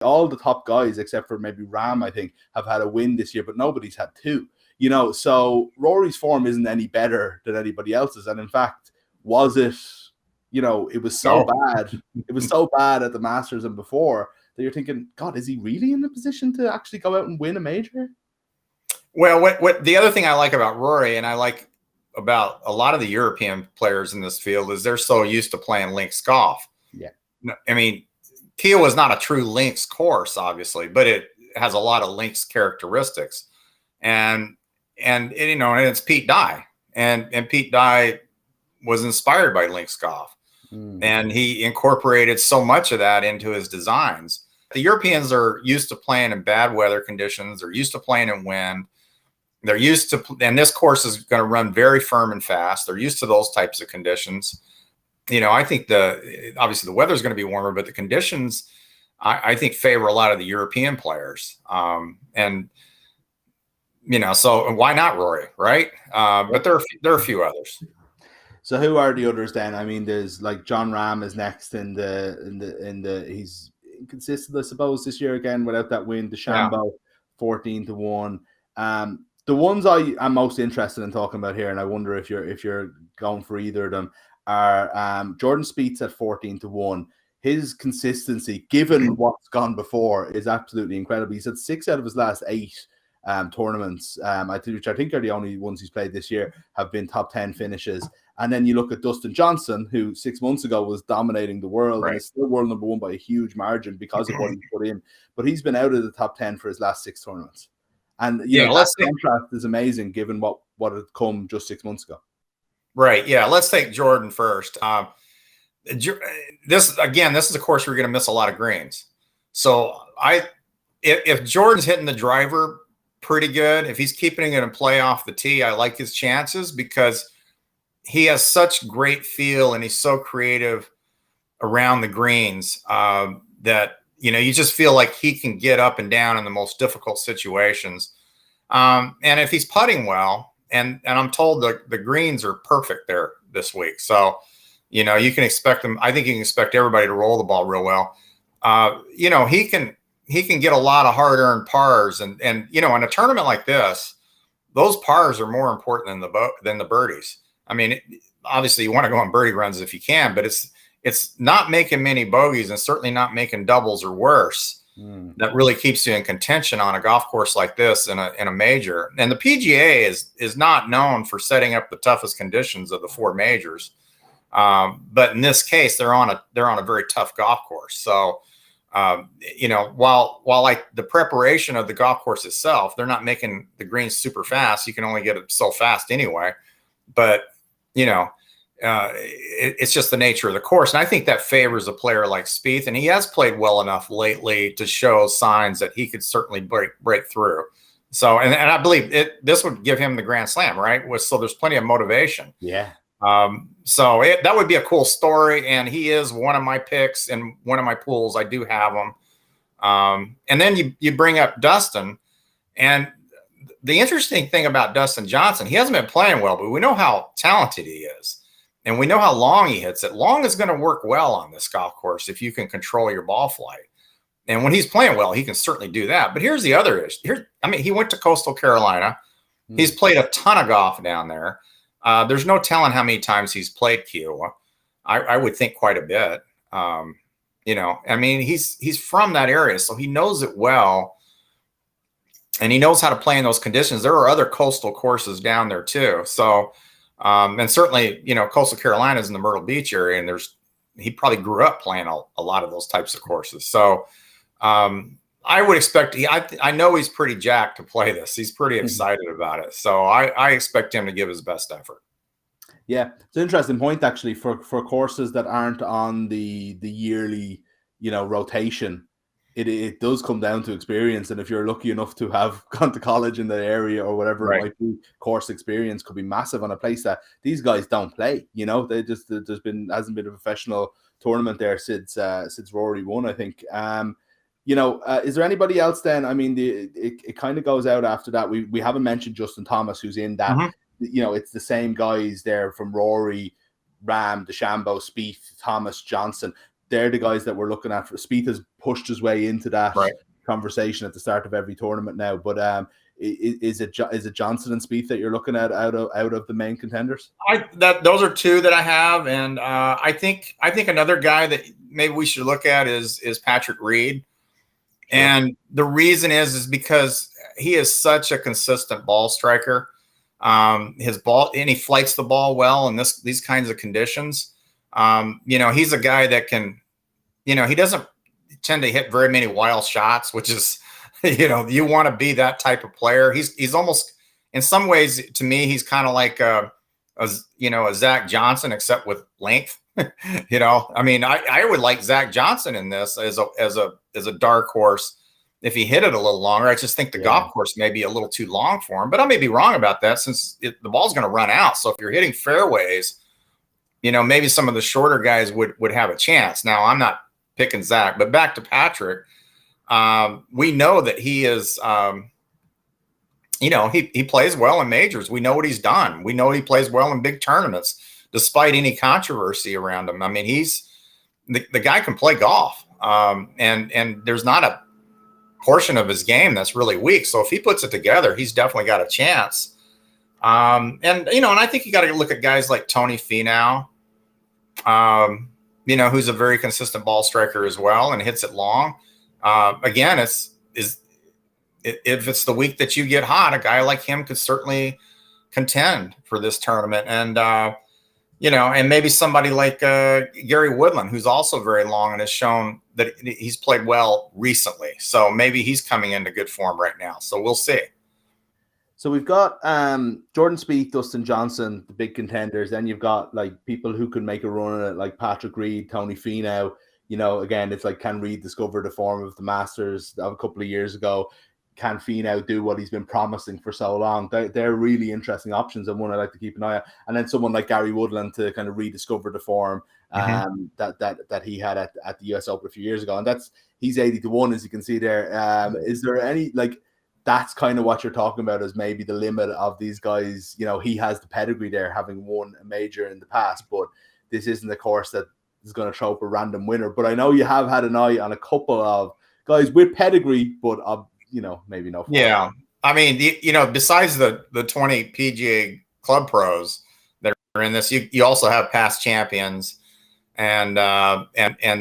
all the top guys, except for maybe Rahm, I think, have had a win this year, but nobody's had two. So Rory's form isn't any better than anybody else's. And in fact, was it, it was so bad. It was so bad at the Masters and before that you're thinking, God, is he really in the position to actually go out and win a major? Well, what the other thing I like about Rory, and I like about a lot of the European players in this field, is they're so used to playing links golf. Yeah. I mean, Kiawah is not a true links course, obviously, but it has a lot of links characteristics. And it's Pete Dye. And Pete Dye was inspired by links golf. And he incorporated so much of that into his designs. The Europeans are used to playing in bad weather conditions. They're used to playing in wind. They're used to, and this course is going to run very firm and fast. They're used to those types of conditions. I think obviously the weather is going to be warmer, but the conditions, I think, favor a lot of the European players. So why not Rory, right? But there are a few others. So who are the others then? I mean, there's like John Rahm is next in the he's inconsistent, I suppose, this year again without that win. DeChambeau, 14-1. The ones I'm most interested in talking about here, and I wonder if you're going for either of them, are Jordan Spieth at 14-1. His consistency, given what's gone before, is absolutely incredible. He's had 6 out of his last 8 tournaments, which I think are the only ones he's played this year, have been top 10 finishes. And then you look at Dustin Johnson, who 6 months ago was dominating the world, and is still world number 1 by a huge margin because of what he put in. But he's been out of the top 10 for his last 6 tournaments. And that contrast is amazing given what had come just 6 months ago. Right. Yeah. Let's take Jordan first. This is a course where you're going to miss a lot of greens. So if Jordan's hitting the driver pretty good, if he's keeping it in play off the tee, I like his chances because he has such great feel and he's so creative around the greens that, you just feel like he can get up and down in the most difficult situations. And if he's putting well, and I'm told the greens are perfect there this week. So, you can expect them. I think you can expect everybody to roll the ball real well. He can get a lot of hard-earned pars, and in a tournament like this, those pars are more important than the birdies. I mean, obviously you want to go on birdie runs if you can, but it's not making many bogeys and certainly not making doubles or worse that really keeps you in contention on a golf course like this in a major. And the PGA is not known for setting up the toughest conditions of the 4 majors. But in this case, they're on a very tough golf course. So, while like the preparation of the golf course itself, they're not making the greens super fast. You can only get it so fast anyway. But, it's just the nature of the course. And I think that favors a player like Speith. And he has played well enough lately to show signs that he could certainly break through. So, and I believe this would give him the Grand Slam, right? So there's plenty of motivation. Yeah. So that would be a cool story. And he is one of my picks in one of my pools. I do have him. And then you bring up Dustin, and the interesting thing about Dustin Johnson, he hasn't been playing well, but we know how talented he is. And we know how long he hits it. Long is going to work well on this golf course if you can control your ball flight. And when he's playing well, he can certainly do that. But here's the other issue. He went to Coastal Carolina. He's played a ton of golf down there. There's no telling how many times he's played Kiawah. I would think quite a bit. He's from that area, so he knows it well. And he knows how to play in those conditions. There are other coastal courses down there too. So, and certainly, Coastal Carolina is in the Myrtle Beach area, and he probably grew up playing a lot of those types of courses. So, I would expect, I know he's pretty jacked to play this. He's pretty excited about it. So I expect him to give his best effort. Yeah. It's an interesting point, actually, for courses that aren't on the yearly, rotation. It does come down to experience. And if you're lucky enough to have gone to college in the area or whatever it might be, course experience could be massive on a place that these guys don't play. They just, hasn't been a professional tournament there since Rory won, I think. Is there anybody else then? I mean, it kind of goes out after that. We haven't mentioned Justin Thomas, who's in that. It's the same guys there from Rory, Rahm, DeChambeau, Speith, Thomas, Johnson. they're the guys that we're looking at. Speith has pushed his way into that conversation at the start of every tournament now. But is it Johnson and Speith that you're looking at out of the main contenders? Those are two that I have, and I think another guy that maybe we should look at is Patrick Reid. Sure. And the reason is because he is such a consistent ball striker. His ball, and he flights the ball well in these kinds of conditions. He's a guy that can, he doesn't tend to hit very many wild shots, which is, you want to be that type of player. He's almost, in some ways, to me, he's kind of like a Zach Johnson, except with length. I would like Zach Johnson in this as a dark horse if he hit it a little longer. I just think the golf course may be a little too long for him, but I may be wrong about that since the ball's going to run out. So if you're hitting fairways, maybe some of the shorter guys would have a chance. Now, I'm not picking Zach, but back to Patrick. We know that he is, he plays well in majors. We know what he's done. We know he plays well in big tournaments, despite any controversy around him. I mean, he's the guy can play golf, and there's not a portion of his game that's really weak. So if he puts it together, he's definitely got a chance. And I think you got to look at guys like Tony Finau, who's a very consistent ball striker as well and hits it long. Again, if it's the week that you get hot, a guy like him could certainly contend for this tournament. And, and maybe somebody like Gary Woodland, who's also very long and has shown that he's played well recently. So maybe he's coming into good form right now. So we'll see. So we've got Jordan Spieth, Dustin Johnson, the big contenders. Then you've got like people who can make a run at it, like Patrick Reid, Tony Finau. Again, it's like, can Reid discover the form of the Masters of a couple of years ago? Can Finau do what he's been promising for so long? They're really interesting options and one I like to keep an eye on. And then someone like Gary Woodland to kind of rediscover the form that he had at the US Open a few years ago. And he's 80-1, as you can see there. Is there any, that's kind of what you're talking about as maybe the limit of these guys? He has the pedigree there, having won a major in the past, but this isn't a course that is going to throw up a random winner. But I know you have had an eye on a couple of guys with pedigree, but maybe no. Yeah. I mean, besides the 20 PGA club pros that are in this, you also have past champions and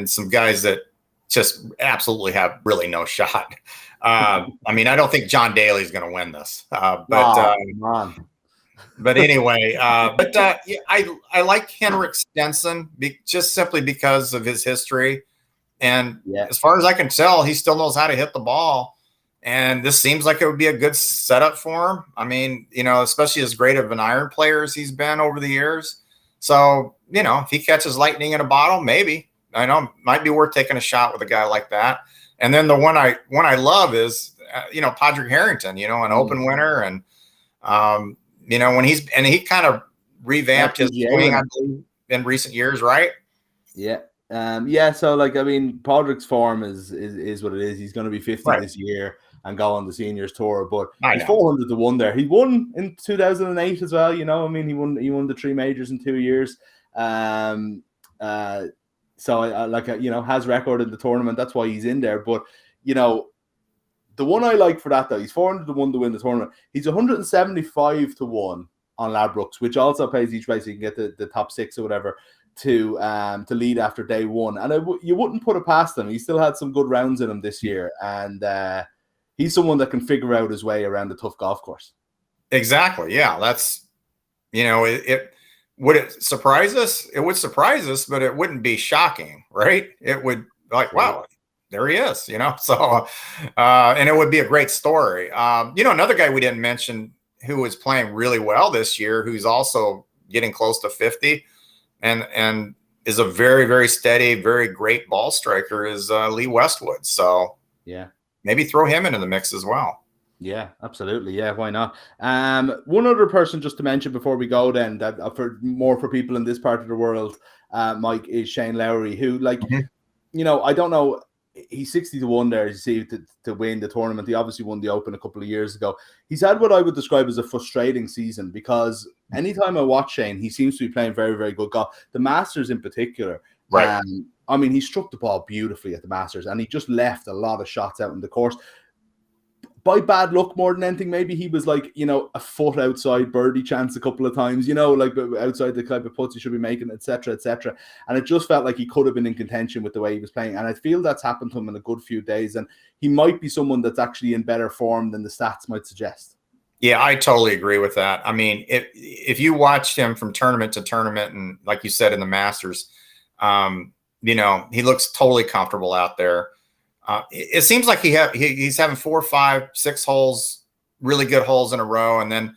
some guys that just absolutely have really no shot. I don't think John Daly's going to win this, but anyway, I like Henrik Stenson just simply because of his history. And as far as I can tell, he still knows how to hit the ball. And this seems like it would be a good setup for him. I mean, especially as great of an iron player as he's been over the years. So, if he catches lightning in a bottle, maybe. I know it might be worth taking a shot with a guy like that. And then the one I love is, Padraig Harrington, an open winner. And, when he kind of revamped his swing, I believe, in recent years, right? Yeah. So Padraig's form is what it is. He's going to be 50 this year and go on the seniors tour, but he's 400-1 there. He won in 2008 as well. He won the 3 majors in 2 years. So has record in the tournament. That's why he's in there. But the one I like for that though, he's 400-1 to win the tournament. He's 175-1 on Ladbrokes, which also pays each way, so you can get the top 6 or whatever to lead after day one. And you wouldn't put it past him. He still had some good rounds in him this year, and he's someone that can figure out his way around a tough golf course. Exactly. Yeah, that's it. Would it surprise us? It would surprise us, but it wouldn't be shocking, right? It would wow, there he is. So and it would be a great story. Another guy we didn't mention who was playing really well this year, who's also getting close to 50. And is a very, very steady, very great ball striker is Lee Westwood. So maybe throw him into the mix as well. Yeah, absolutely. Yeah, why not? One other person just to mention before we go then, that for people in this part of the world, Mike, is Shane Lowry, who I don't know. He's 60-1 there, as you see, to win the tournament. He obviously won the Open a couple of years ago. He's had what I would describe as a frustrating season because anytime I watch Shane, he seems to be playing very, very good golf. The Masters in particular, Right. I mean, he struck the ball beautifully at the Masters, and he just left a lot of shots out in the course. By bad luck more than anything, maybe he was like, a foot outside birdie chance a couple of times, like outside the type of putts he should be making, etc., etc. And it just felt like he could have been in contention with the way he was playing. And I feel that's happened to him in a good few days. And he might be someone that's actually in better form than the stats might suggest. Yeah, I totally agree with that. I mean, if you watched him from tournament to tournament, and like you said in the Masters, he looks totally comfortable out there. It seems like he's having 4, 5, 6 holes, really good holes in a row, and then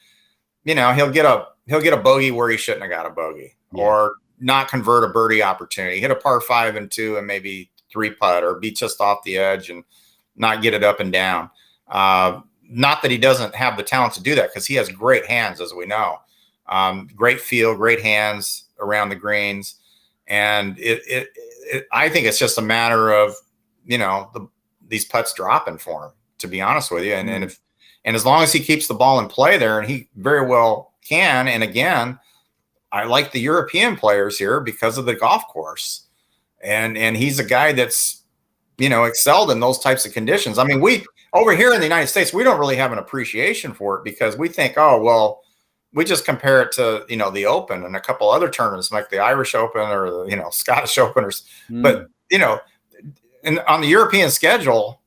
he'll get a bogey where he shouldn't have got a bogey, or not convert a birdie opportunity, hit a par 5 and 2 and maybe 3 putt, or be just off the edge and not get it up and down. Not that he doesn't have the talent to do that, because he has great hands, as we know. Great feel, great hands around the greens, and I think it's just a matter of these putts dropping for him, to be honest with you. And as long as he keeps the ball in play there, and he very well can. And again, I like the European players here because of the golf course, and he's a guy that's excelled in those types of conditions. I mean, we over here in the United States, we don't really have an appreciation for it, because we think, oh well, we just compare it to the Open and a couple other tournaments like the Irish Open or the Scottish Open, but and on the European schedule,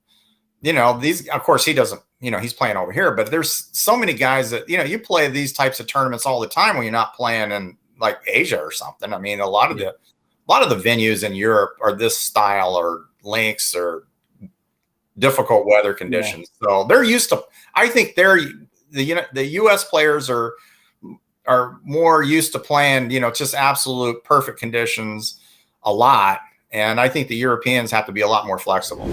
these, of course, he doesn't, he's playing over here, but there's so many guys that, you play these types of tournaments all the time when you're not playing in like Asia or something. I mean, a lot of the venues in Europe are this style, or links, or difficult weather conditions. So they're used to, I think the US players are more used to playing, just absolute perfect conditions a lot. And I think the Europeans have to be a lot more flexible.